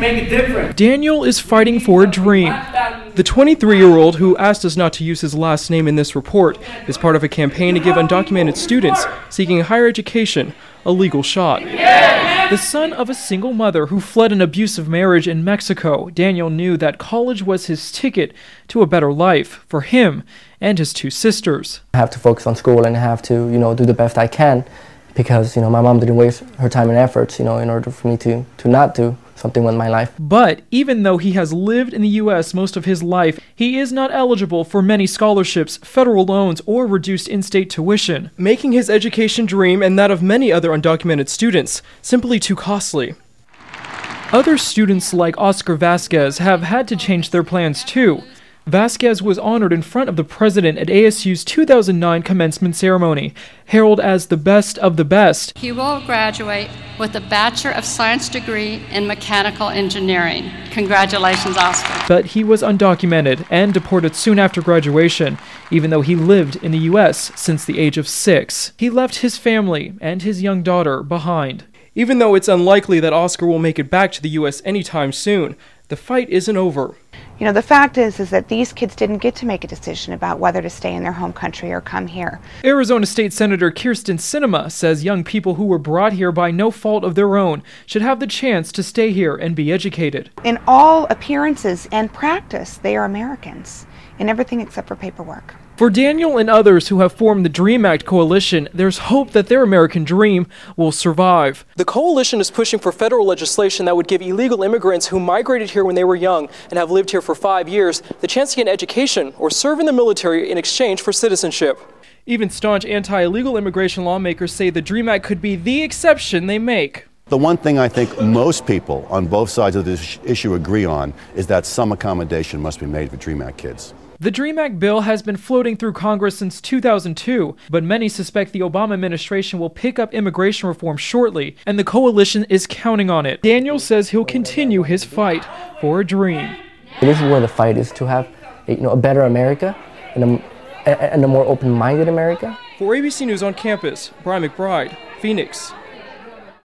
make a difference. Daniel is fighting for a dream. The 23-year-old, who asked us not to use his last name in this report, is part of a campaign to give undocumented students seeking higher education a legal shot. The son of a single mother who fled an abusive marriage in Mexico, Daniel knew that college was his ticket to a better life for him and his two sisters. I have to focus on school and I have to, do the best I can because, my mom didn't waste her time and efforts, in order for me to not do something with my life. But even though he has lived in the U.S. most of his life, he is not eligible for many scholarships, federal loans, or reduced in-state tuition, making his education dream and that of many other undocumented students simply too costly. Other students like Oscar Vasquez have had to change their plans too. Vasquez was honored in front of the president at ASU's 2009 commencement ceremony, hailed as the best of the best. He will graduate with a Bachelor of Science degree in Mechanical Engineering. Congratulations, Oscar. But he was undocumented and deported soon after graduation, even though he lived in the U.S. since the age of 6. He left his family and his young daughter behind. Even though it's unlikely that Oscar will make it back to the U.S. anytime soon, the fight isn't over. The fact is that these kids didn't get to make a decision about whether to stay in their home country or come here. Arizona State Senator Kyrsten Sinema says young people who were brought here by no fault of their own should have the chance to stay here and be educated. In all appearances and practice, they are Americans, in everything except for paperwork. For Daniel and others who have formed the DREAM Act coalition, there's hope that their American dream will survive. The coalition is pushing for federal legislation that would give illegal immigrants who migrated here when they were young and have lived here for 5 years the chance to get an education or serve in the military in exchange for citizenship. Even staunch anti-illegal immigration lawmakers say the DREAM Act could be the exception they make. The one thing I think most people on both sides of this issue agree on is that some accommodation must be made for DREAM Act kids. The DREAM Act bill has been floating through Congress since 2002, but many suspect the Obama administration will pick up immigration reform shortly, and the coalition is counting on it. Daniel says he'll continue his fight for a dream. This is where the fight is, to have a better America and a more open-minded America. For ABC News on Campus, Brian McBride, Phoenix.